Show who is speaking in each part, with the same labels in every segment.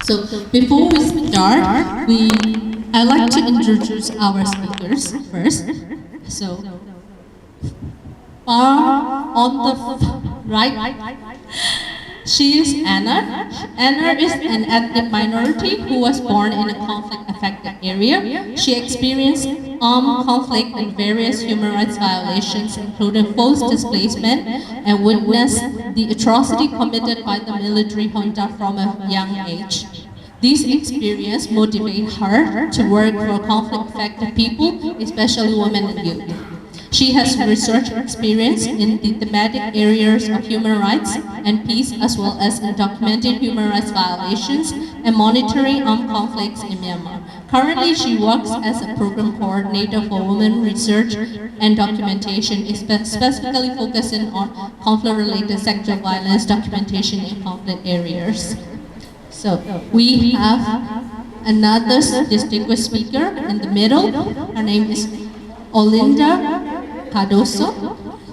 Speaker 1: So before we start, I'd like to introduce our speakers first. So far on the right, she is Anna. Anna is an ethnic minority who was born in a conflict-affected area. She experienced armed conflict and various human rights violations, including forced displacement, and witnessed the atrocity committed by the military junta from a young age. These experiences motivate her to work for conflict-affected people, especially women and youth. She has research experience in the thematic areas of human rights and peace, as well as in documenting human rights violations and monitoring armed conflicts in Myanmar. Currently, she works as a program coordinator for women research and documentation, specifically focusing on conflict-related sexual violence documentation in conflict areas. So we have another distinguished speaker in the middle. Her name is Olinda Cardoso.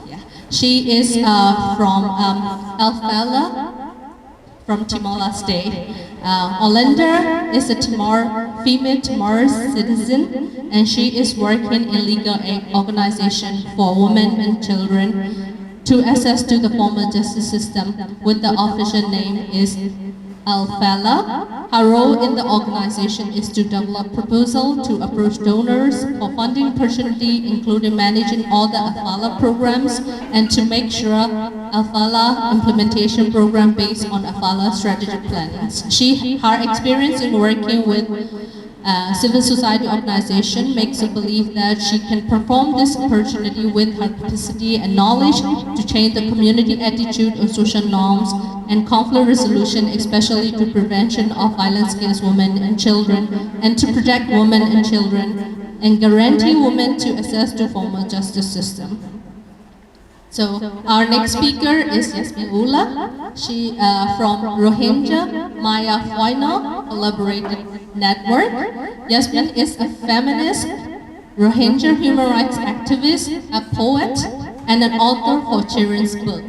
Speaker 1: Yeah. She is from Alfala, from Timor-Leste. Olinda is a female Timorese citizen, and she is working in legal aid organization for women and children to access to the formal justice system, with the official name is Alfala. Her role in the organization is to develop proposals to approach donors for funding opportunity, including managing all the Alfala programs and to make sure Alfala implementation program based on Alfala strategic plannings. Her experience in working with civil society organization makes her believe that she can perform this opportunity with her capacity and knowledge to change the community attitude on social norms and conflict resolution, especially to prevention of violence against women and children, and to protect women and children, and guarantee women to access to formal justice system. So our next speaker is Yasmin Ula. She from Rohingya Maya Foina Collaborative Network. Yasmin is a feminist, Rohingya human rights activist, a poet, and an author for children's book.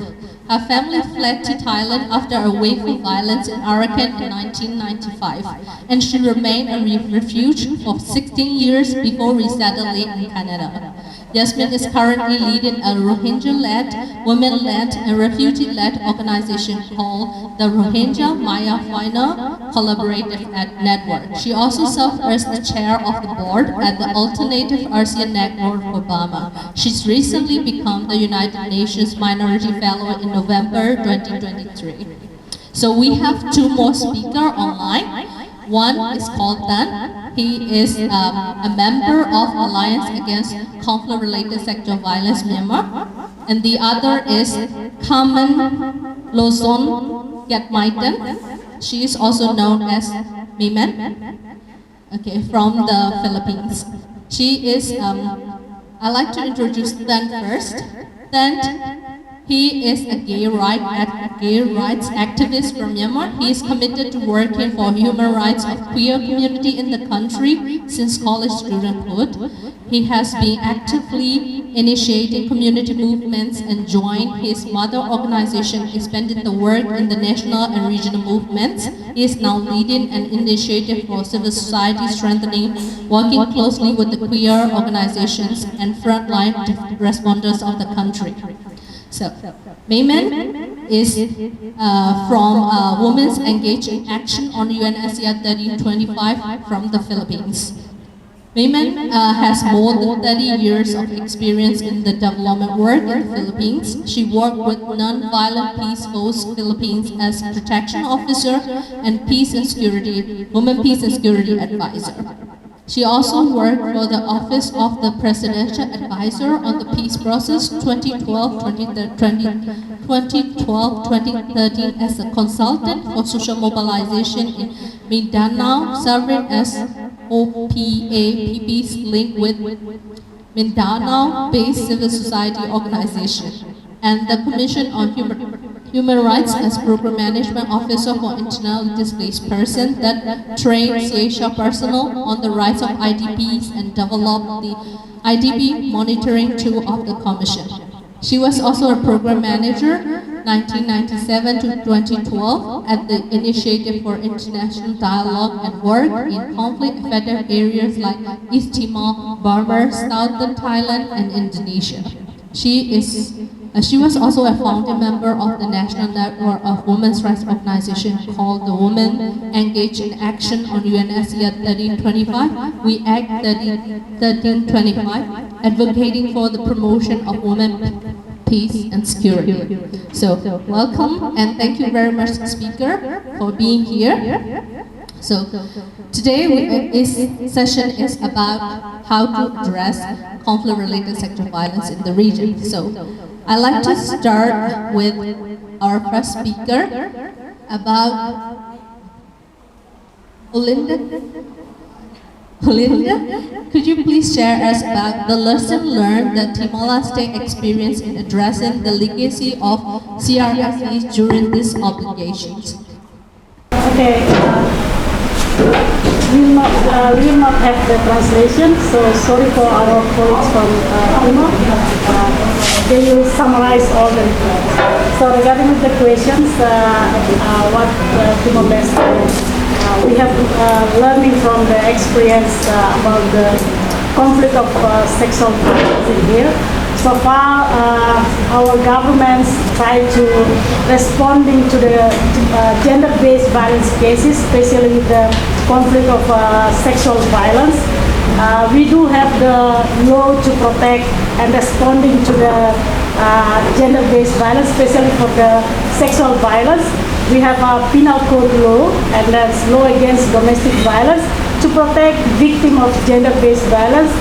Speaker 1: Her family fled to Thailand after a wave of violence in Arakan in 1995, and she remained a refuge for 16 years before resettling in Canada. Yasmin is currently leading a Rohingya-led, women-led, and refugee-led organization called the Rohingya Maya Foina Collaborative Network. She also serves as the chair of the board at the Alternative ASEAN Network for Burma. She's recently become the United Nations Minority Fellow in November 2023. So we have two more speakers online. One is called Tan. He is a member of Alliance Against Conflict-Related Sexual Violence Myanmar. And the other is Carmen Lozon Gatmaitan. She is also known as Mimen, okay, from the Philippines. She is, I'd like to introduce Tan first. Tan, he is a gay rights activist from Myanmar. He is committed to working for human rights of queer community in the country since college studenthood. He has been actively initiating community movements and joined his mother organization, expanding the work in the national and regional movements. He is now leading an initiative for civil society strengthening, working closely with the queer organizations and frontline responders of the country. So, Mayman is from Women's Engaged in Action on UNSCR 1325 from the Philippines. Mayman has more than 30 years of experience in the development work in the Philippines. She worked with Non-Violent Peace Force Philippines as Protection Officer and Women Peace and Security Advisor. She also worked for the Office of the Presidential Advisor on the Peace Process 2012-2013 as a consultant for social mobilization in Mindanao, serving as OPAPP's link with Mindanao-based civil society organization, and the Commission on Human Rights as Program Management Officer for Internally Displaced Persons that trains CASHA personnel on the rights of IDPs and developed the IDP monitoring tool of the Commission. She was also a program manager 1997 to 2012 at the Initiative for International Dialogue and Work in conflict-affected areas like East Timor, Burma, Southern Thailand, and Indonesia. She was also a founding member of the National Network of Women's Rights Organization called the Women Engaged in Action on UN ASEAN 1325, We Act 1325, advocating for the promotion of women, peace, and security. So, welcome and thank you very much, speaker, for being here. So, today this session is about how to address conflict-related sexual violence in the region. So, I'd like to start with our first speaker about Olinda. Olinda, could you please share us about the lesson learned that Timor-Leste experienced in addressing the legacy of CRSV during these obligations?
Speaker 2: Okay, we will not have the translation, so sorry for our colleagues from Timor. They will summarize all the reports. So regarding the questions, what Timor-Leste, we have learning from the experience about the conflict of sexual violence in here. So far, our governments try to responding to the gender-based violence cases, especially with the conflict of sexual violence. We do have the law to protect and responding to the gender-based violence, especially for the sexual violence. We have a penal code law, and that's law against domestic violence to protect victims of gender-based violence,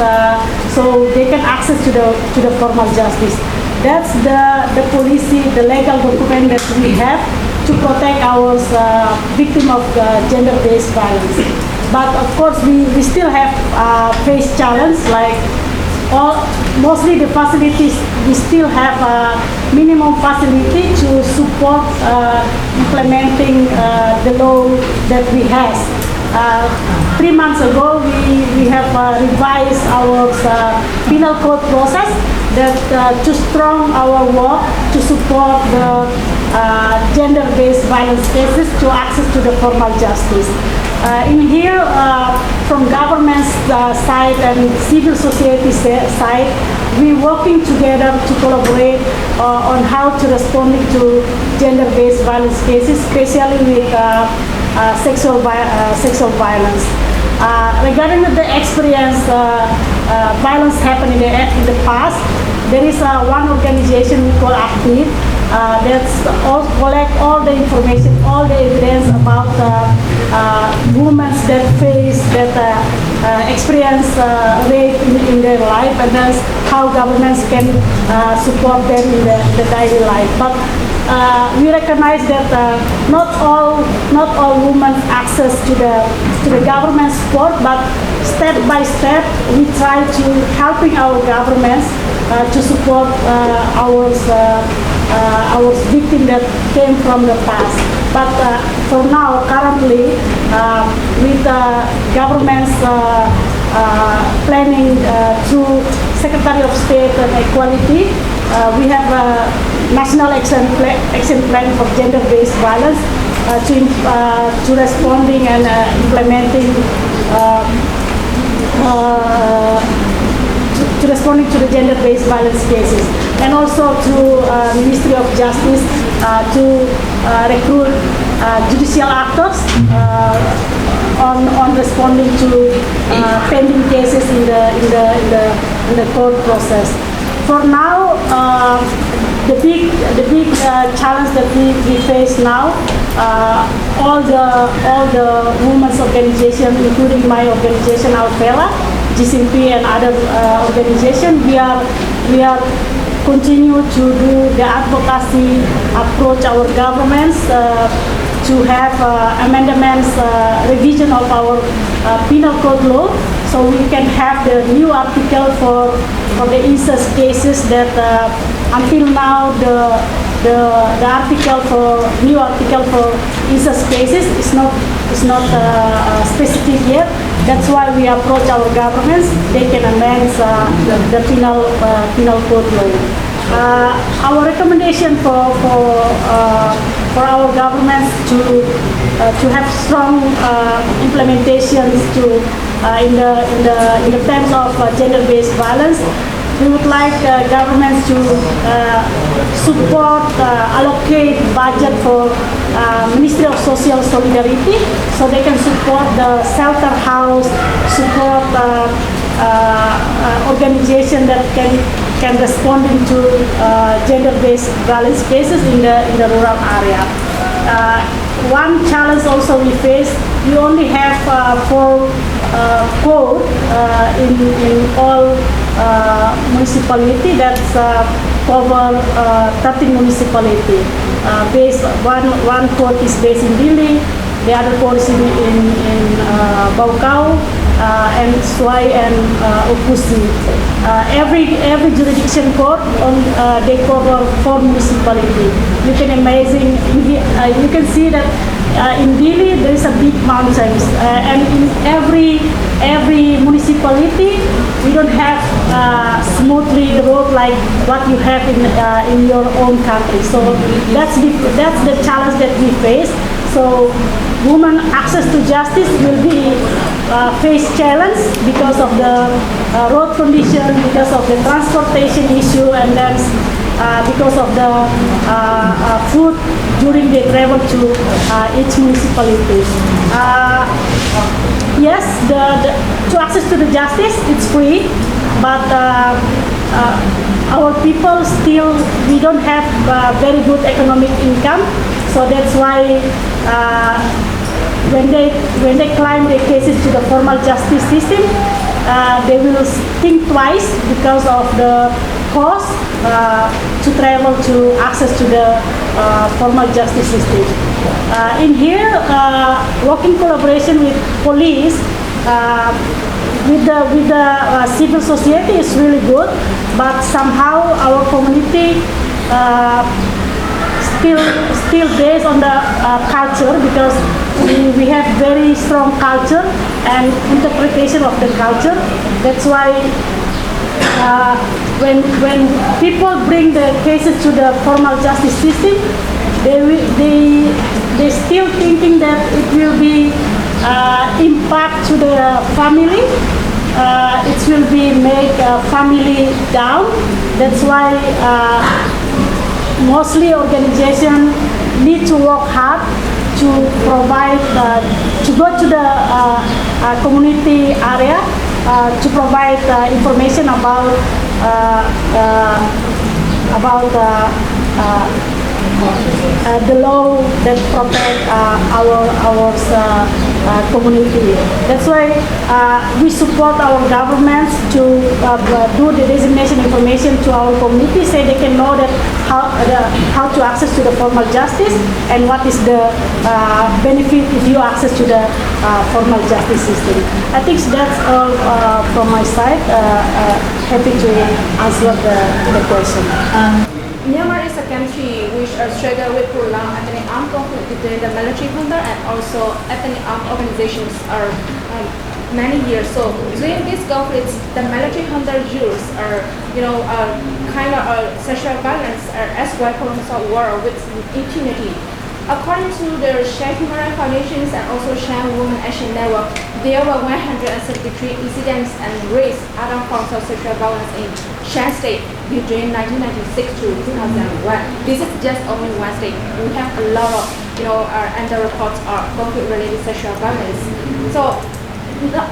Speaker 2: so they can access to the formal justice. That's the policy, the legal document that we have to protect our victim of gender-based violence. But of course, we still have face challenge, like mostly the facilities, we still have a minimum facility to support implementing the law that we have. 3 months ago, we have revised our penal code process that to strong our work to support the gender-based violence cases to access to the formal justice. In here, from government's side and civil society side, we're working together to collaborate on how to respond to gender-based violence cases, especially with sexual violence. Regarding the experience, violence happened in the past, there is one organization we call ACTIV that's collect all the information, all the evidence about women that face, that experience rape in their life, and that's how governments can support them in the daily life. But we recognize that not all women access to the government support, but step by step we try to helping our governments to support our victim that came from the past. But for now, currently, with government's planning through Secretary of State and Equality, we have a national action plan for gender-based violence to responding and implementing to responding to the gender-based violence cases, and also through Ministry of Justice to recruit judicial actors on responding to pending cases in the court process. For now, the big challenge that we face now, all the women's organizations, including my organization Alfela, GCP and other organizations, we are continue to do the advocacy, approach our governments to have amendments, revision of our penal code law, so we can have the new article for the incest cases that until now the new article for incest cases is not specific yet. That's why we approach our governments. They can amend the penal code law. our recommendation for our governments to have strong implementations in the terms of gender-based violence. We would like governments to support, allocate budget for Ministry of Social Solidarity, so they can support the shelter house, support organization that can respond to gender-based violence cases in the rural area. One challenge also we face, we only have 4 code in all municipality that's cover 13 municipality. One code is based in Dili, the other code is in Baucau, and Suai and Ukusi. Every jurisdiction code they cover 4 municipality. You can imagine, you can see that in Dili there is a big mountains, and in every municipality we don't have smoothly the road like what you have in your own country. So that's the challenge that we face. So women access to justice will be face challenge because of the road condition, because of the transportation issue, and then because of the food during they travel to each municipality. Yes, to access to the justice, it's free, but our people still, we don't have very good economic income, so that's why when they climb their cases to the formal justice system, they will think twice because of the cost to travel to access to the formal justice system. In here, working collaboration with police, with the civil society is really good, but somehow our community still based on the culture, because we have very strong culture and interpretation of the culture. That's why when people bring the cases to the formal justice system, they still thinking that it will be impact to the family. It will be make family down. That's why mostly organizations need to work hard to provide, to go to the community area to provide information about the law that protect our community. That's why we support our governments to do the designation information to our community, so they can know that how to access to the formal justice and what is the benefit if you access to the formal justice system. I think that's all from my side. Happy to answer the question.
Speaker 3: Myanmar is a country which struggles with prolonged ethnic armed conflict between the military junta and also ethnic armed organizations are many years. So during these conflicts, the military junta use kind of sexual violence as weapons of war with impunity. According to the Shan Human Rights Foundations and also Shan Women Action Network, there were 173 incidents and raised other forms of sexual violence in Shan State between 1996 to 2001. This is just only one state. We have a lot of, under reports of conflict-related sexual violence. So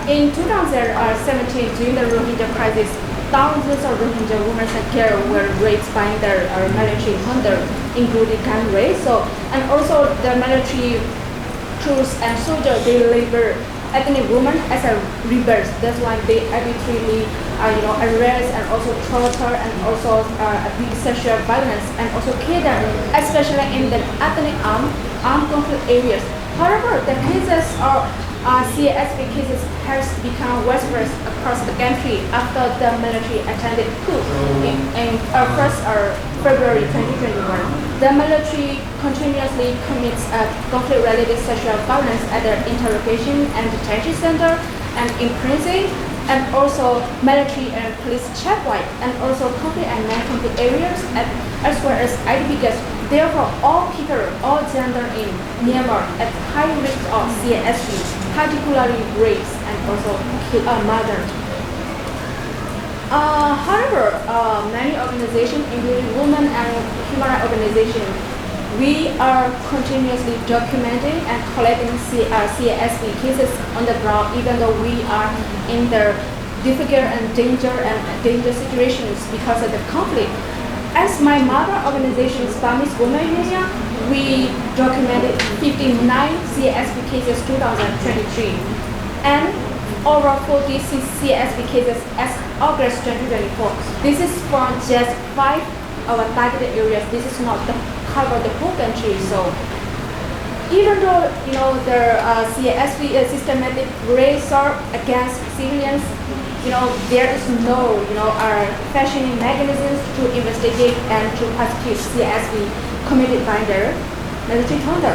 Speaker 3: in 2017, during the Rohingya crisis, thousands of Rohingya women and girls were raped by their military junta, including gang rape. So, and also the military troops and soldiers, they labor ethnic women as a rebels. That's why they arbitrarily, arrest and also torture and also abuse sexual violence and also kill them, especially in the ethnic armed conflict areas. However, the cases are CRSV cases has become widespread across the country after the military attempted coup in February 2021. The military continuously commits conflict-related sexual violence at the interrogation and detention center and in prison and also military and police checkpoint, and also conflict and non-conflict areas, as well as IDP guests. Therefore, all people, all gender in Myanmar at high risk of CRSV, particularly rapes and also murder. However, many organizations, including women and human rights organizations, we are continuously documenting and collecting CRSV cases on the ground, even though we are in the difficult and dangerous situations because of the conflict. As my mother organization, Burmese Women Union, we documented 59 CRSV cases 2023, and over 46 CRSV cases as August 2024. This is from just 5 our targeted areas. This is not cover the whole country. So even though the CRSV is systematic rape against civilians, there is no fashioning mechanisms to investigate and to prosecute CRSV committed by the military junta.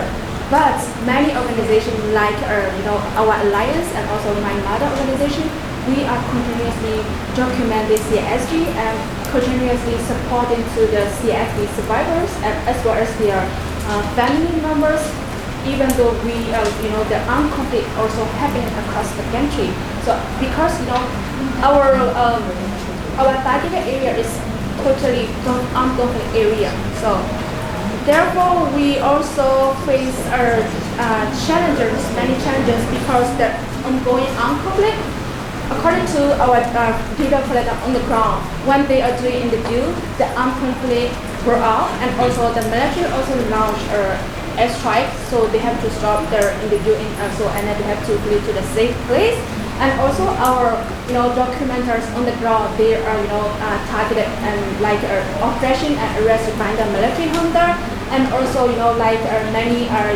Speaker 3: But many organizations like our alliance and also my mother organization, we are continuously documenting CRSV and continuously supporting to the CRSV survivors as well as their family members, even though the armed conflict also happening across the country. So because our targeted area is totally armed conflict area. So therefore, we also face challenges, many challenges, because the ongoing armed conflict. According to our data collected on the ground, when they are doing interview, the armed conflict broke out, and also the military also launched airstrike, so they have to stop their interview and then they have to flee to the safe place. And also our documenters on the ground, they are targeted and operation and arrested by the military junta, and also many are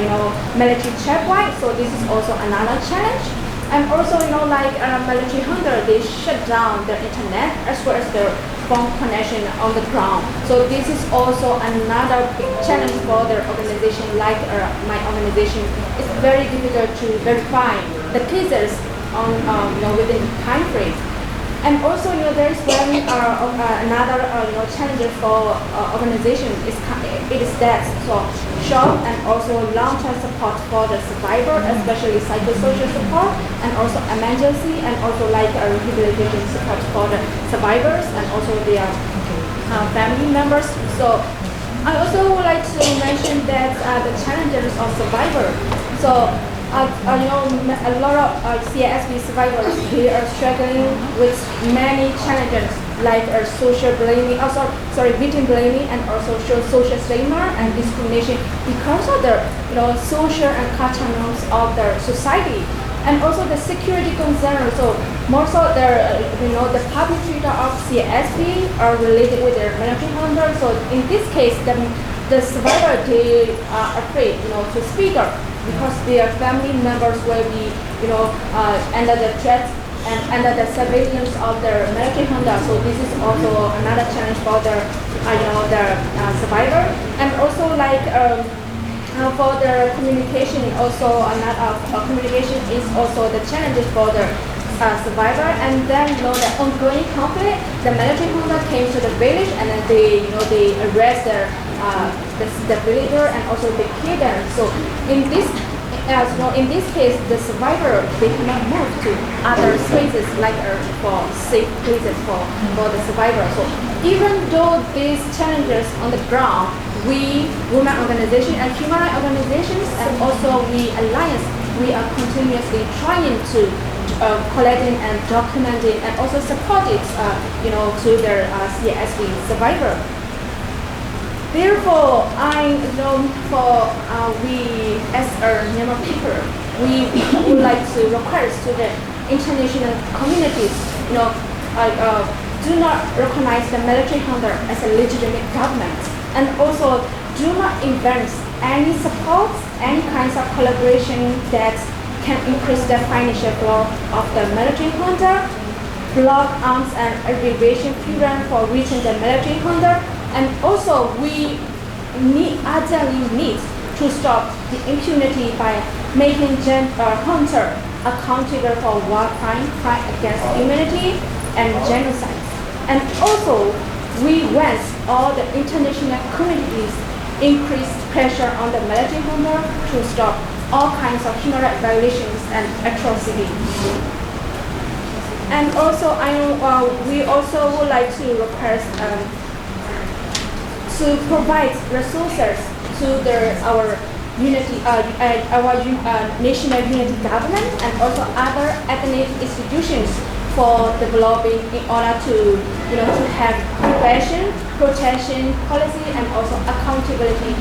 Speaker 3: military checkpoint. So this is also another challenge. And also military junta, they shut down their internet as well as their phone connection on the ground. So this is also another big challenge for their organization. Like my organization, it's very difficult to verify the cases on within time frame. And also there is very another challenge for organization it is that short and also long-term support for the survivor, especially psychosocial support, and also emergency and also rehabilitation support for the survivors and also their family members. So I also would like to mention that the challenges of survivor. So a lot of CRSV survivors, they are struggling with many challenges like social blaming, victim blaming, and also social stigma and discrimination because of the social and cultural norms of the society, and also the security concerns. So most of the perpetrator of CRSV are related with their military junta. So in this case, the survivor, they are afraid to speak up, because their family members will be, under the threat and under the surveillance of the military junta. So this is also another challenge for the survivor. And also for the communication, also communication is also the challenges for the survivor. And then the ongoing conflict, the military junta came to the village and then they arrest the villager and also they kill them. So in this case, the survivor, they cannot move to other spaces for safe places for the survivor. So even though these challenges on the ground, we women organizations and human rights organizations and also we alliance, we are continuously trying to collecting and documenting and also support it to their CRSV survivor. Therefore, we as Myanmar people, we would like to request to the international communities, do not recognize the military junta as a legitimate government, and also do not invent any support, any kinds of collaboration that can increase the financial flow of the military junta, block arms and aggravation program for reaching the military junta. And also, we urgently need to stop the impunity by making hunter accountable for war crime, crime against humanity, and genocide. And also, we want all the international communities increase pressure on the military junta to stop all kinds of human rights violations and atrocities. And also, we also would like to request to provide resources to our unity, our national unity government, and also other ethnic institutions for developing in order to, to have prevention, protection policy, and also accountability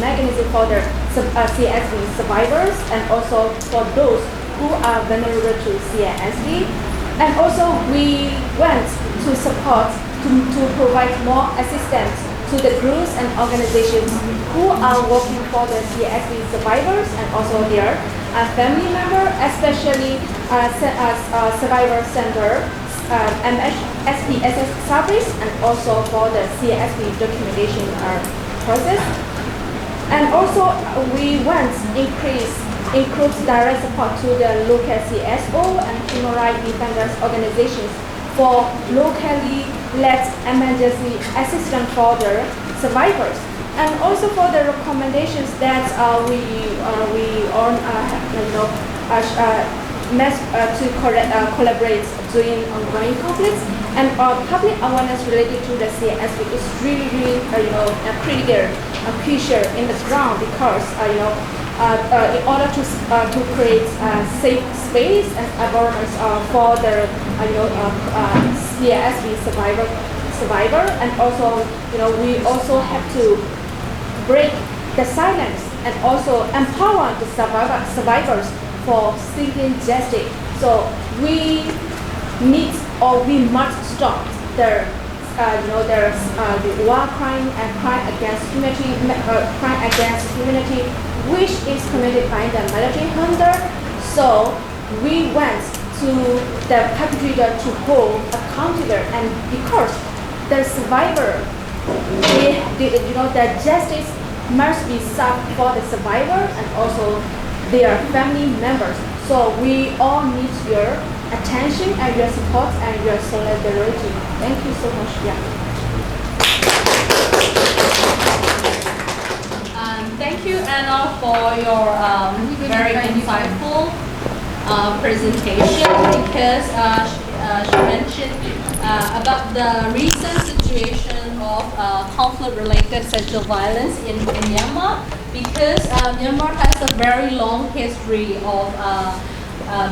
Speaker 3: mechanism for the CRSV survivors, and also for those who are vulnerable to CRSV. And also, we want to support to provide more assistance to the groups and organizations who are working for the CRSV survivors and also their family members, especially Survivor Center, SPSS service, and also for the CRSV documentation process. And also, we want include direct support to the local CSO and human rights defenders organizations for locally led emergency assistance for the survivors, and also for the recommendations that we collaborate during ongoing conflicts, and public awareness related to the CSV is really crucial in the ground, because in order to create safe space and environments for the CRSV survivor, and also we also have to break the silence and also empower the survivors for seeking justice. So we need, or we must stop the war crime and crime against humanity, which is committed by the military junta. So we want to the perpetrator to hold accountable, and because the survivor, the justice must be served for the survivor and also their family members. So we all need your attention and your support and your solidarity. Thank you so much.
Speaker 1: Thank you, Anna, for your very insightful presentation, because she mentioned about the recent situation of conflict-related sexual violence in Myanmar, because Myanmar has a very long history of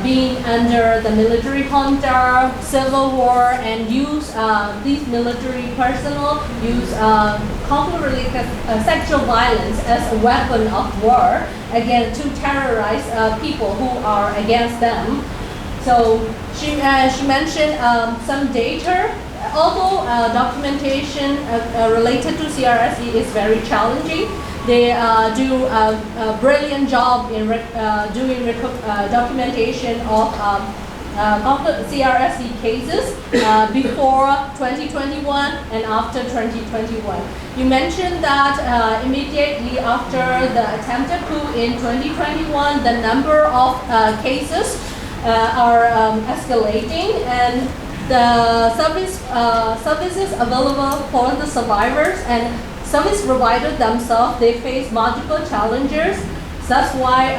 Speaker 1: being under the military junta, civil war, and use these military personnel use conflict-related sexual violence as a weapon of war, again, to terrorize people who are against them. So she mentioned some data. Although documentation related to CRSV is very challenging, they do a brilliant job in doing documentation of CRSV cases before 2021 and after 2021. You mentioned that immediately after the attempted coup in 2021, the number of cases are escalating, and the services available for the survivors and service providers themselves, they face multiple challenges. That's why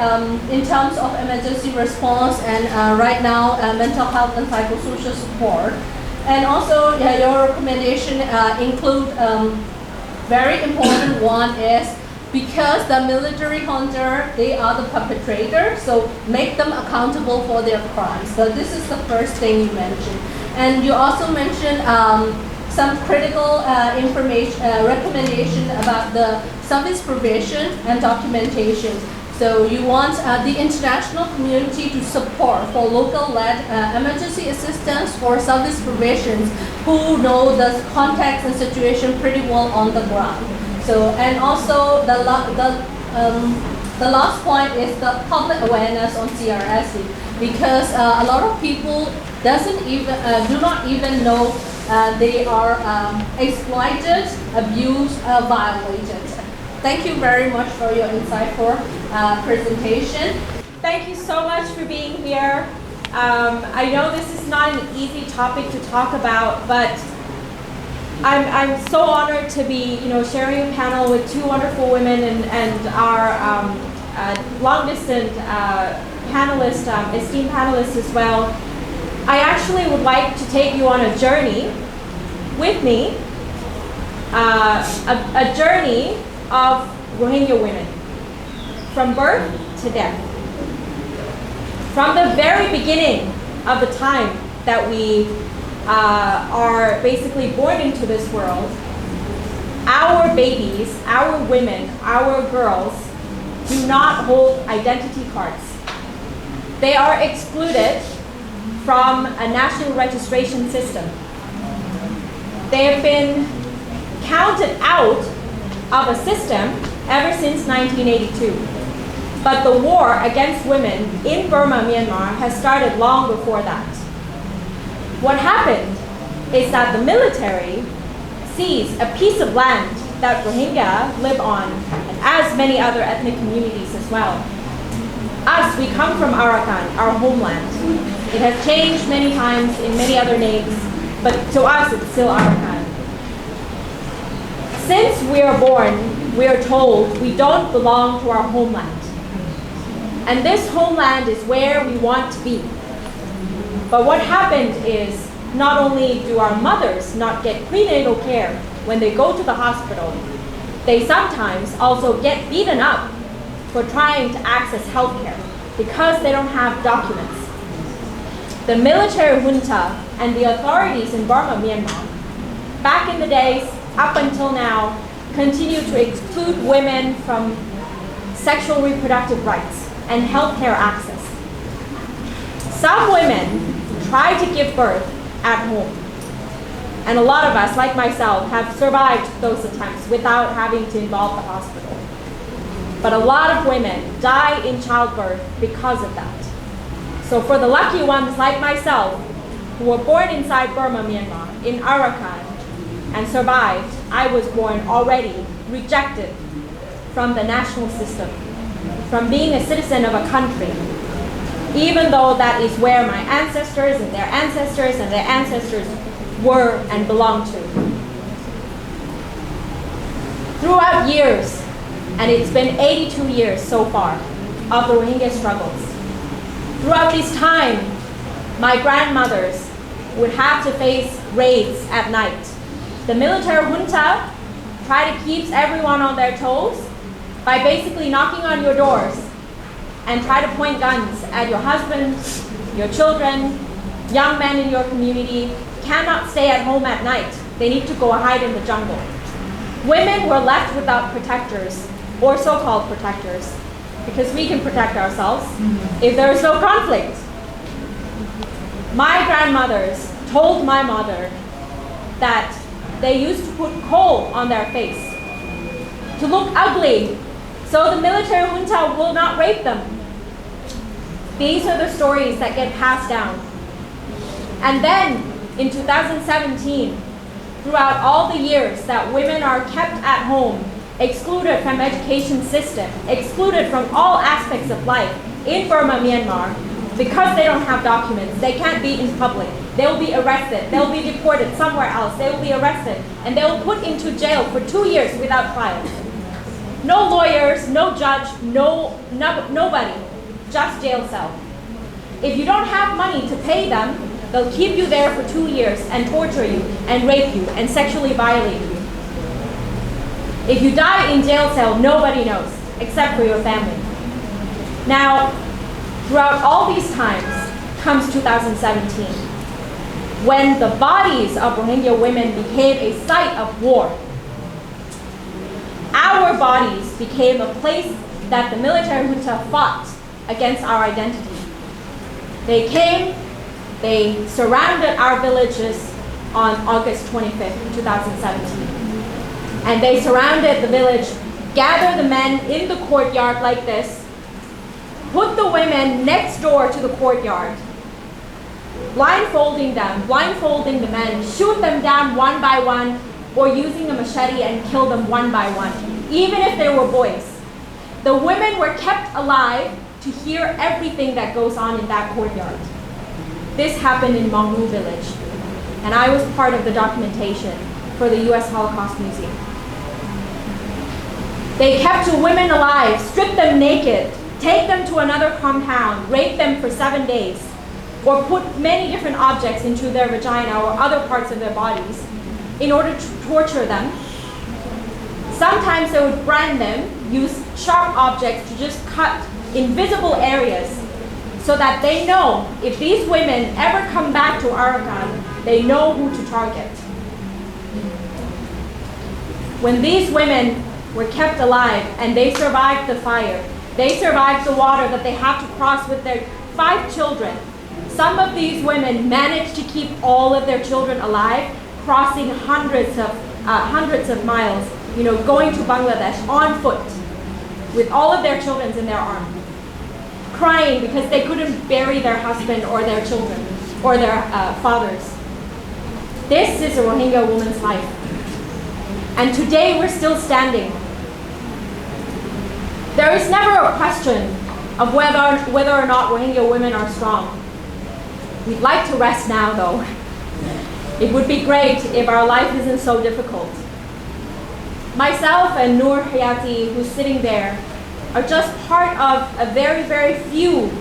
Speaker 1: in terms of emergency response and right now mental health and psychosocial support. And also your recommendation include very important one is, because the military junta, they are the perpetrators, so make them accountable for their crimes. So this is the first thing you mentioned. And you also mentioned some critical information, recommendation about the service provision and documentation. So you want the international community to support for local-led emergency assistance or service provisions who know the context and situation pretty well on the ground. So, and also the last point is the public awareness on CRSV, because a lot of people do not even know they are exploited, abused, violated. Thank you very much for your insightful
Speaker 3: presentation. Thank you so much for being here. I know this is not an easy topic to talk about, but I'm so honored to be, sharing a panel with two wonderful women and our long-distance panelists, esteemed panelists as well. I actually would like to take you on a journey with me, a journey of Rohingya women, from birth to death. From the very beginning of the time that we are basically born into this world, our babies, our women, our girls do not hold identity cards. They are excluded from a national registration system. They have been counted out of a system ever since 1982. But the war against women in Burma, Myanmar has started long before that. What happened is that the military seized a piece of land that Rohingya live on, and as many other ethnic communities as well. Us, we come from Arakan, our homeland. It has changed many times in many other names, but to us it's still Arakan. Since we are born, we are told we don't belong to our homeland. And this homeland is where we want to be. But what happened is, not only do our mothers not get prenatal care when they go to the hospital, they sometimes also get beaten up for trying to access health care because they don't have documents. The military junta and the authorities in Burma, Myanmar, back in the days, up until now, continue to exclude women from sexual reproductive rights and healthcare access. Some women try to give birth at home. And a lot of us, like myself, have survived those attempts without having to involve the hospital. But a lot of women die in childbirth because of that. So for the lucky ones like myself, who were born inside Burma, Myanmar, in Arakan, and survived, I was born already rejected from the national system, from being a citizen of a country, even though that is where my ancestors and their ancestors and their ancestors were and belonged to. Throughout years, and it's been 82 years so far of the Rohingya struggles, throughout this time, my grandmothers would have to face raids at night. The military junta try to keep everyone on their toes by basically knocking on your doors and try to point guns at your husbands, your children, young men in your community cannot stay at home at night. They need to go hide in the jungle. Women were left without protectors, or so-called protectors, because we can protect ourselves if there is no conflict. My grandmothers told my mother that they used to put coal on their face to look ugly so the military junta will not rape them. These are the stories that get passed down. And then in 2017, throughout all the years that women are kept at home, excluded from education system, excluded from all aspects of life in Burma, Myanmar, because they don't have documents, they can't be in public. They'll be arrested, they'll be deported somewhere else, they will be arrested, and they'll put into jail for 2 years without trial. No lawyers, no judge, nobody, just jail cell. If you don't have money to pay them, they'll keep you there for 2 years and torture you and rape you and sexually violate you. If you die in jail cell, nobody knows, except for your family. Now, throughout all these times comes 2017, when the bodies of Rohingya women became a site of war. Our bodies became a place that the military junta fought against our identity. They came, they surrounded our villages on August 25th, 2017. And they surrounded the village, gathered the men in the courtyard like this, put the women next door to the courtyard, blindfolding them, blindfolding the men, shoot them down one by one, or using a machete and kill them one by one, even if they were boys.
Speaker 4: The women were kept alive to hear everything that goes on in that courtyard. This happened in Mongru village, and I was part of the documentation for the US Holocaust Museum. They kept the women alive, stripped them naked, take them to another compound, rape them for 7 days, or put many different objects into their vagina or other parts of their bodies in order to torture them. Sometimes they would brand them, use sharp objects to just cut invisible areas so that they know if these women ever come back to Arakan, they know who to target. When these women were kept alive and they survived the fire, they survived the water that they had to cross with their 5 children. Some of these women managed to keep all of their children alive, crossing hundreds of miles, going to Bangladesh on foot with all of their children in their arms, crying because they couldn't bury their husband or their children or their fathers. This is a Rohingya woman's life. And today we're still standing. There is never a question of whether or not Rohingya women are strong. We'd like to rest now though. It would be great if our life isn't so difficult. Myself and Noor Hayati, who's sitting there, are just part of a very, very few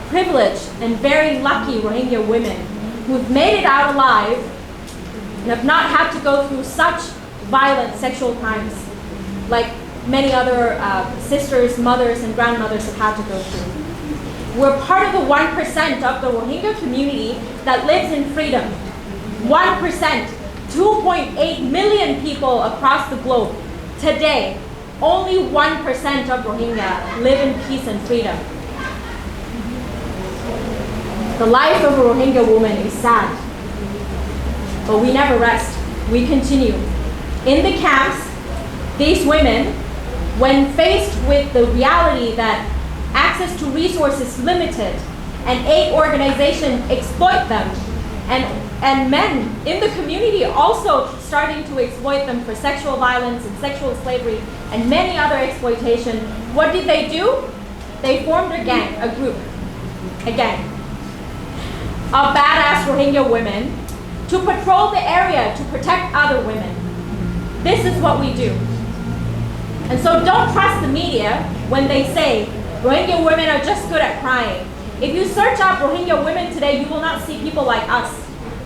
Speaker 4: privileged and very lucky Rohingya women who've made it out alive and have not had to go through such violent sexual crimes like many other sisters, mothers, and grandmothers have had to go through. We're part of the 1% of the Rohingya community that lives in freedom. 1%. 2.8 million people across the globe. Today, only 1% of Rohingya live in peace and freedom. The life of a Rohingya woman is sad, but we never rest. We continue. In the camps, these women, when faced with the reality that access to resources is limited and aid organizations exploit them, and men in the community also starting to exploit them for sexual violence and sexual slavery and many other exploitation, what did they do? They formed a gang, a group, a gang of badass Rohingya women to patrol the area to protect other women. This is what we do. And so don't trust the media when they say Rohingya women are just good at crying. If you search up Rohingya women today, you will not see people like us.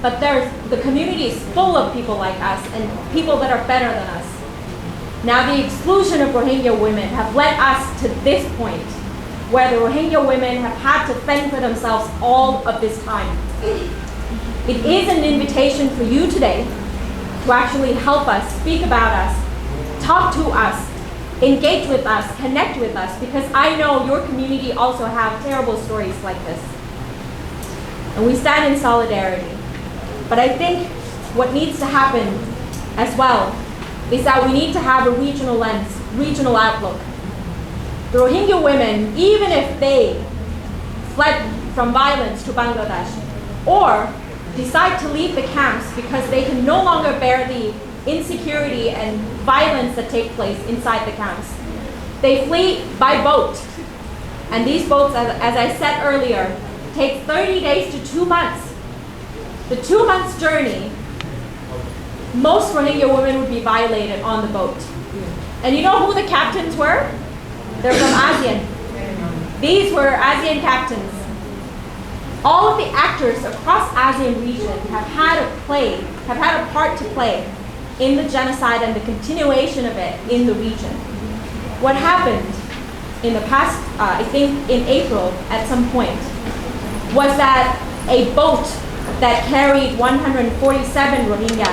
Speaker 4: But the community is full of people like us and people that are better than us. Now the exclusion of Rohingya women have led us to this point where the Rohingya women have had to fend for themselves all of this time. It is an invitation for you today to actually help us, speak about us, talk to us, engage with us, connect with us, because I know your community also have terrible stories like this. And we stand in solidarity. But I think what needs to happen as well is that we need to have a regional lens, regional outlook. The Rohingya women, even if they fled from violence to Bangladesh or decide to leave the camps because they can no longer bear the insecurity and violence that take place inside the camps, they flee by boat. And these boats, as I said earlier, take 30 days to 2 months. The 2 months journey, most Rohingya women would be violated on the boat. And you know who the captains were? They're from ASEAN. These were ASEAN captains. All of the actors across ASEAN region have had a part to play in the genocide and the continuation of it in the region. What happened in the past, I think in April at some point, was that a boat that carried 147 Rohingya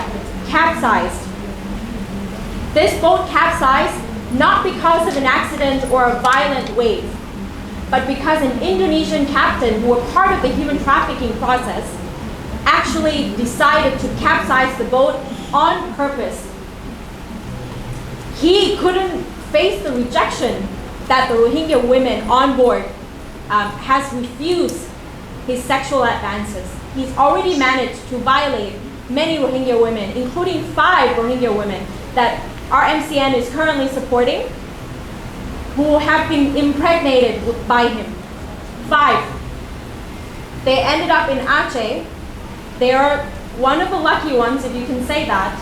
Speaker 4: capsized. This boat capsized not because of an accident or a violent wave, but because an Indonesian captain who was part of the human trafficking process actually decided to capsize the boat on purpose. He couldn't face the rejection that the Rohingya women on board has refused his sexual advances. He's already managed to violate many Rohingya women, including 5 Rohingya women that our MCN is currently supporting, who have been impregnated by him. 5. They ended up in Aceh. They are one of the lucky ones, if you can say that,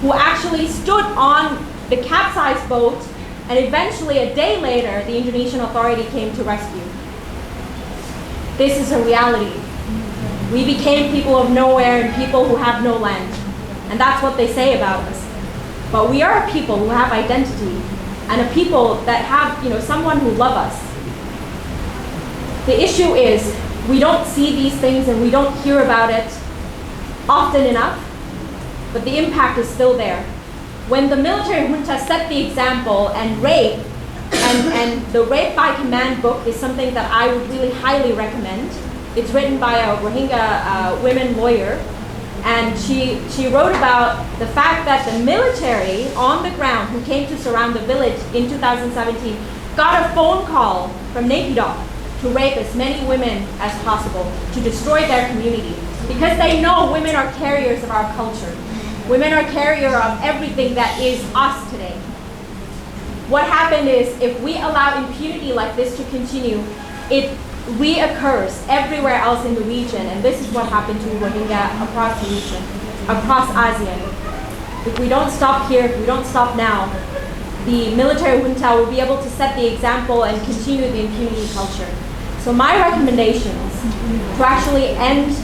Speaker 4: who actually stood on the capsized boat, and eventually a day later the Indonesian authority came to rescue. This is a reality. We became people of nowhere and people who have no land. And that's what they say about us. But we are a people who have identity, and a people that have, someone who loves us. The issue is we don't see these things and we don't hear about it often enough, but the impact is still there. When the military junta set the example and rape, and the Rape by Command book is something that I would really highly recommend. It's written by a Rohingya women lawyer, and she wrote about the fact that the military on the ground who came to surround the village in 2017 got a phone call from Naypyidaw to rape as many women as possible, to destroy their community, because they know women are carriers of our culture. Women are carrier of everything that is us today. What happened is, if we allow impunity like this to continue, it reoccurs everywhere else in the region, and this is what happened to Rohingya across the region, across ASEAN. If we don't stop here, if we don't stop now, the military junta will be able to set the example and continue the impunity culture. So my recommendations to actually end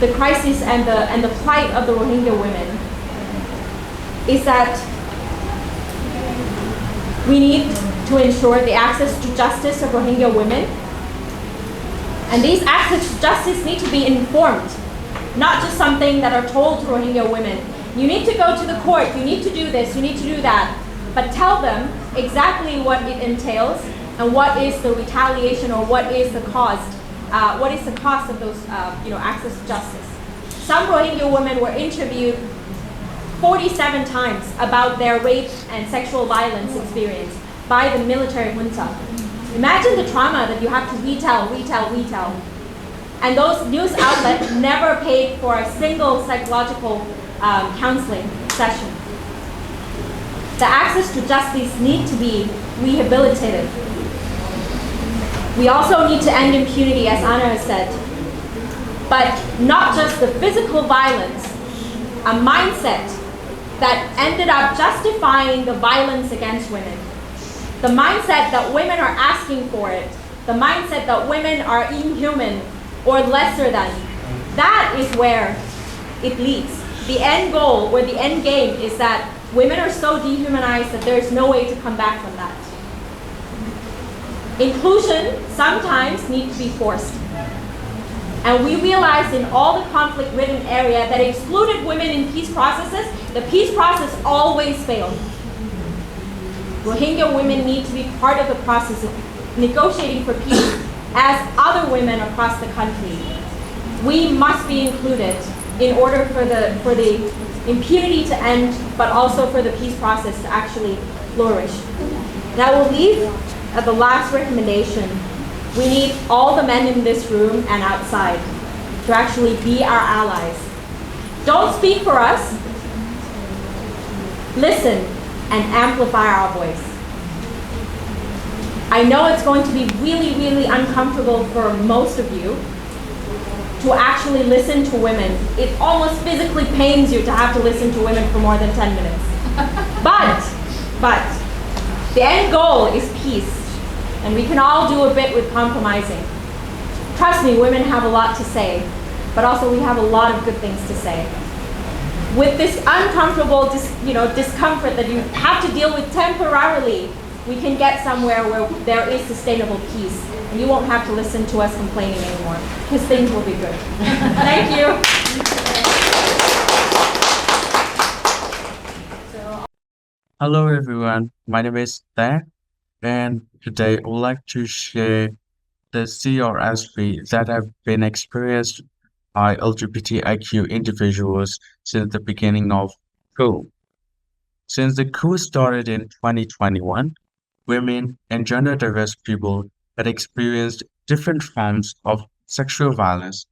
Speaker 4: the crisis and the plight of the Rohingya women is that we need to ensure the access to justice of Rohingya women. And these access to justice need to be informed, not just something that are told to Rohingya women. You need to go to the court, you need to do this, you need to do that, but tell them exactly what it entails and what is the retaliation or what is the cost of those access to justice. Some Rohingya women were interviewed 47 times about their rape and sexual violence experience by the military junta. Imagine the trauma that you have to retell. And those news outlets never paid for a single psychological counseling session. The access to justice need to be rehabilitated. We also need to end impunity, as Anna has said, but not just the physical violence, a mindset that ended up justifying the violence against women. The mindset that women are asking for it, the mindset that women are inhuman or lesser than, that is where it leads. The end goal or the end game is that women are so dehumanized that there is no way to come back from that. Inclusion sometimes needs to be forced. And we realized in all the conflict-ridden area that excluded women in peace processes, the peace process always failed. Rohingya women need to be part of the process of negotiating for peace as other women across the country. We must be included in order for the impunity to end, but also for the peace process to actually flourish. And I will leave at the last recommendation. We need all the men in this room and outside to actually be our allies. Don't speak for us. Listen and amplify our voice. I know it's going to be really, really uncomfortable for most of you to actually listen to women. It almost physically pains you to have to listen to women for more than 10 minutes. But the end goal is peace. And we can all do a bit with compromising. Trust me, women have a lot to say, but also we have a lot of good things to say. With this uncomfortable discomfort that you have to deal with temporarily, we can get somewhere where there is sustainable peace. And you won't have to listen to us complaining anymore, because things will be good. Thank you.
Speaker 5: Hello everyone, my name is Tae, and today I would like to share the CRSV that have been experienced by LGBTIQ individuals since the beginning of coup. Since the coup started in 2021, women and gender diverse people had experienced different forms of sexual violence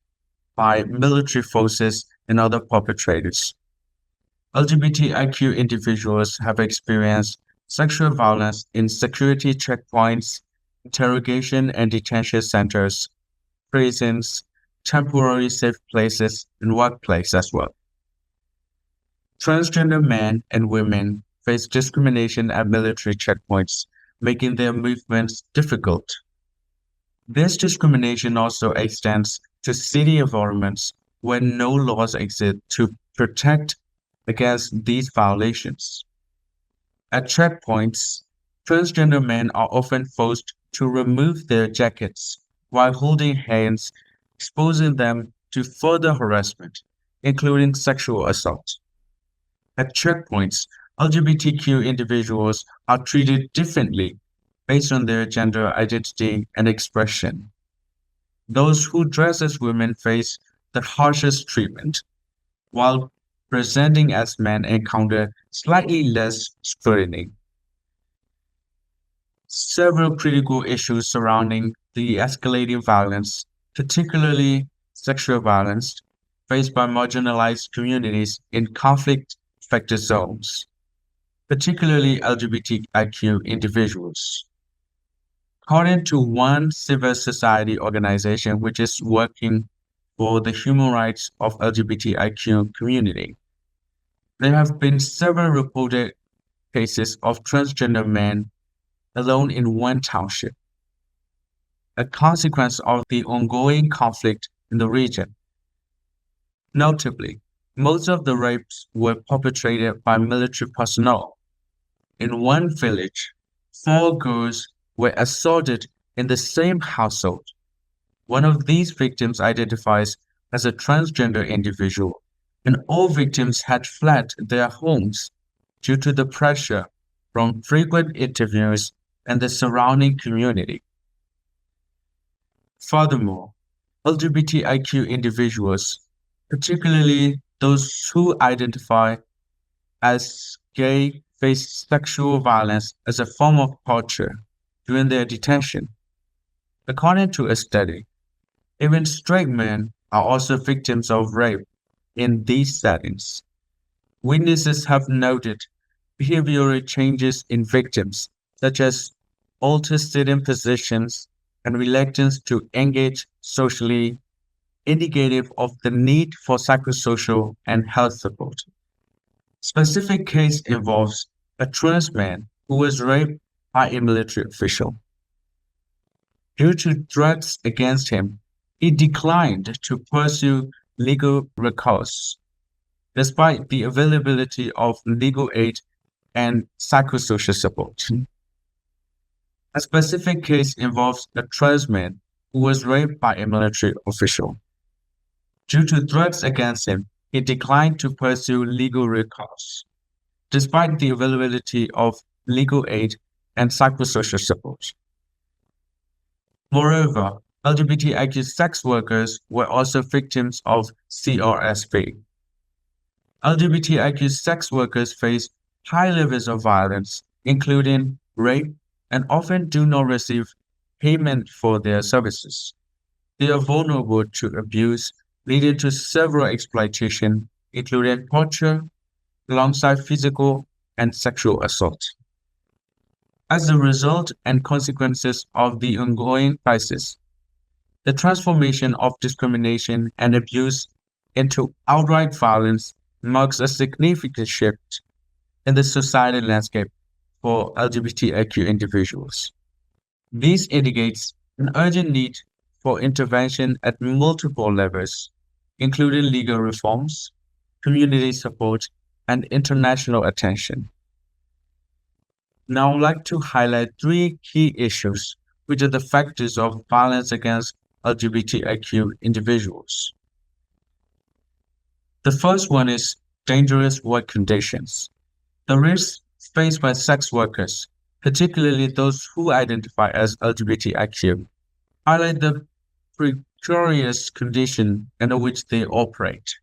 Speaker 5: by military forces and other perpetrators. LGBTIQ individuals have experienced sexual violence in security checkpoints, interrogation and detention centers, prisons, temporary safe places, and workplace as well. Transgender men and women face discrimination at military checkpoints, making their movements difficult. This discrimination also extends to city environments where no laws exist to protect against these violations. At checkpoints, transgender men are often forced to remove their jackets while holding hands, exposing them to further harassment, including sexual assault. At checkpoints, LGBTQ individuals are treated differently based on their gender identity and expression. Those who dress as women face the harshest treatment, while presenting as men encounter slightly less scrutiny. Several critical issues surrounding the escalating violence, particularly sexual violence, faced by marginalized communities in conflict affected zones, particularly LGBTIQ individuals. According to one civil society organization which is working for the human rights of LGBTIQ community, there have been several reported cases of transgender men alone in one township, a consequence of the ongoing conflict in the region. Notably, most of the rapes were perpetrated by military personnel. In one village, 4 girls were assaulted in the same household. One of these victims identifies as a transgender individual, and all victims had fled their homes due to the pressure from frequent interviews and the surrounding community. Furthermore, LGBTIQ individuals, particularly those who identify as gay, face sexual violence as a form of torture during their detention. According to a study, even straight men are also victims of rape in these settings. Witnesses have noted behavioral changes in victims, such as altered sitting positions and reluctance to engage socially, indicative of the need for psychosocial and health support. Specific case involves a trans man who was raped by a military official. Due to threats against him, he declined to pursue legal recourse, despite the availability of legal aid and psychosocial support. A specific case involves a trans man who was raped by a military official. Due to threats against him, he declined to pursue legal recourse, despite the availability of legal aid and psychosocial support. Moreover, LGBTIQ sex workers were also victims of CRSV. LGBTIQ sex workers face high levels of violence, including rape, and often do not receive payment for their services. They are vulnerable to abuse, leading to several exploitation, including torture, alongside physical and sexual assault. As a result and consequences of the ongoing crisis, the transformation of discrimination and abuse into outright violence marks a significant shift in the societal landscape for LGBTIQ individuals. This indicates an urgent need for intervention at multiple levels, including legal reforms, community support, and international attention. Now, I'd like to highlight 3 key issues, which are the factors of violence against LGBTIQ individuals. The first one is dangerous work conditions. The risks faced by sex workers, particularly those who identify as LGBTIQ, highlight the precarious condition under which they operate.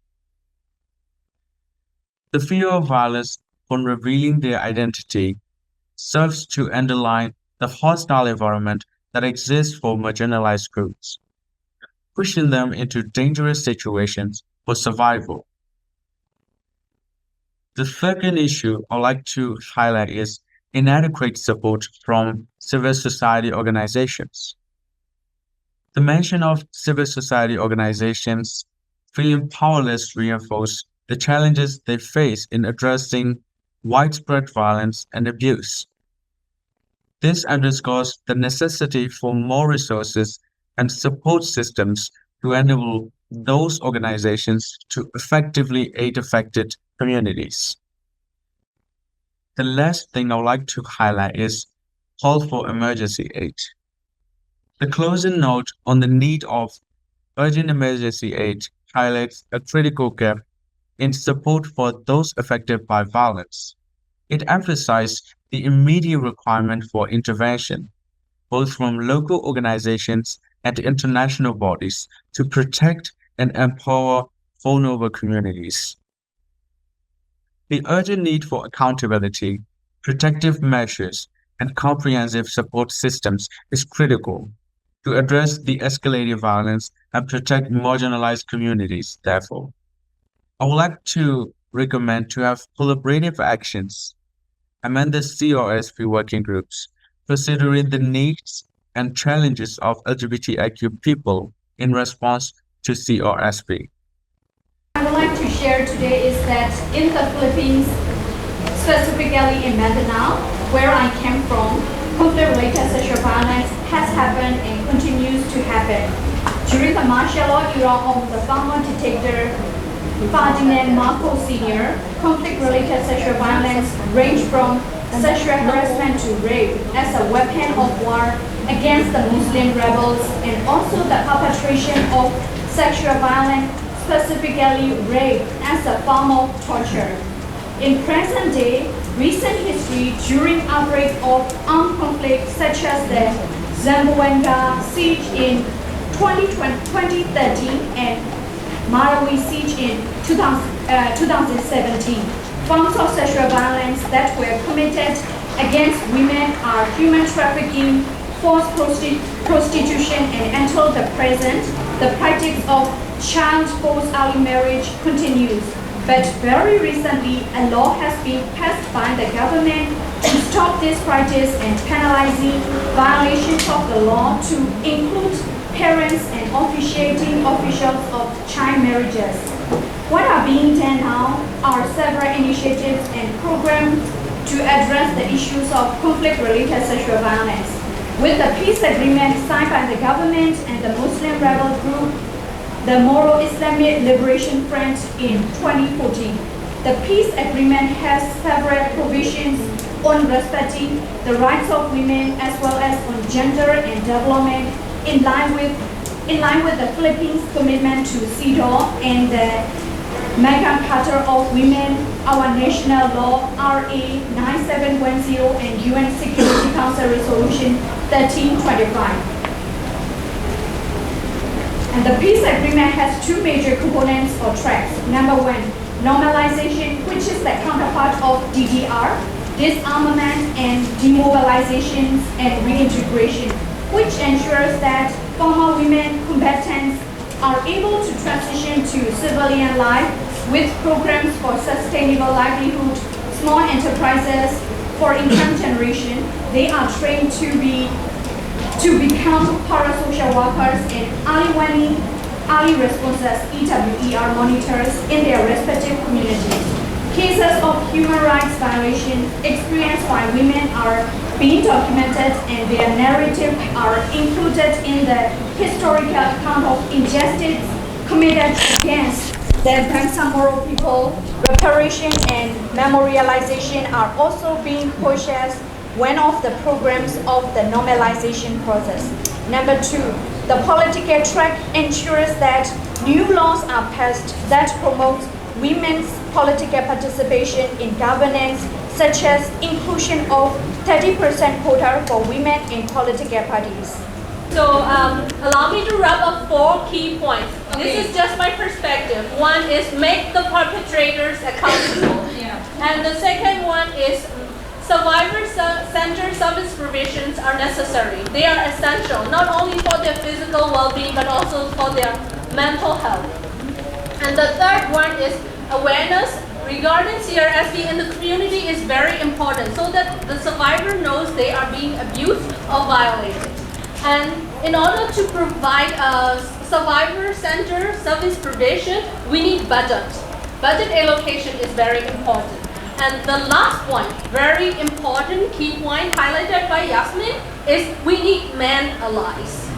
Speaker 5: The fear of violence from revealing their identity serves to underline the hostile environment that exists for marginalized groups, pushing them into dangerous situations for survival. The second issue I'd like to highlight is inadequate support from civil society organizations. The mention of civil society organizations feeling powerless reinforce the challenges they face in addressing widespread violence and abuse. This underscores the necessity for more resources and support systems to enable those organizations to effectively aid affected communities. The last thing I would like to highlight is call for emergency aid. The closing note on the need of urgent emergency aid highlights a critical gap in support for those affected by violence. It emphasized the immediate requirement for intervention, both from local organizations and international bodies, to protect and empower vulnerable communities. The urgent need for accountability, protective measures, and comprehensive support systems is critical to address the escalating violence and protect marginalized communities, therefore. I would like to recommend to have collaborative actions among the CRSV working groups, considering the needs and challenges of LGBTIQ people in response to CRSV.
Speaker 3: I would like to share today is that in the Philippines, specifically in Mindanao, where I came from, conflict-related sexual violence has happened and continues to happen. During the martial law era of the former dictator Ferdinand Marcos Sr., conflict-related sexual violence ranged from sexual harassment to rape as a weapon of war against the Muslim rebels, and also the perpetration of sexual violence, specifically rape, as a form of torture. In present day, recent history during outbreak of armed conflict such as the Zamboanga siege in 2013 and Marawi siege in 2017. Forms of sexual violence that were committed against women are human trafficking, forced prostitution, and until the present, the practice of child forced early marriage continues. But very recently, a law has been passed by the government to stop this practice and penalizing violations of the law to include parents and officiating officials of child marriages. What are being done now are several initiatives and programs to address the issues of conflict-related sexual violence. With the peace agreement signed by the government and the Muslim rebel group, the Moro Islamic Liberation Front in 2014. The peace agreement has several provisions on respecting the rights of women as well as on gender and development in line with the Philippines' commitment to CEDAW and the Magna Carta of Women, our national law RA 9710 and UN Security Council Resolution 1325. And the peace agreement has two major components or tracks. Number one, normalization, which is the counterpart of DDR, disarmament and demobilizations and reintegration, which ensures that former women combatants are able to transition to civilian life with programs for sustainable livelihood, small enterprises, for income generation. They are trained to become parasocial workers and early responses EWER monitors in their respective communities. Cases of human rights violations experienced by women are being documented and their narrative are included in the historical account of injustice committed against the Bangsamoro people. Reparation and memorialization are also being pushed as one of the programs of the normalization process. Number two, the political track ensures that new laws are passed that promote women's political participation in governance, such as inclusion of 30% quota for women in political parties.
Speaker 4: So allow me to wrap up 4 key points. This is just my perspective. One is make the perpetrators accountable. And the second one is survivor-centered service provisions are necessary. They are essential, not only for their physical well-being, but also for their mental health. And the third one is awareness
Speaker 1: regarding CRSV in the community is very important so that the survivor knows they are being abused or violated. And in order to provide a survivor center service provision, we need budget. Budget allocation is very important. And the last point, very important key point highlighted by Yasmin, is we need man allies.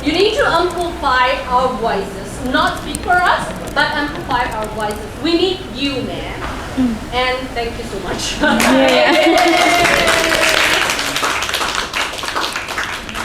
Speaker 1: You need to amplify our voices, not speak for us, but amplify our voices. We need you, man. And thank you so much.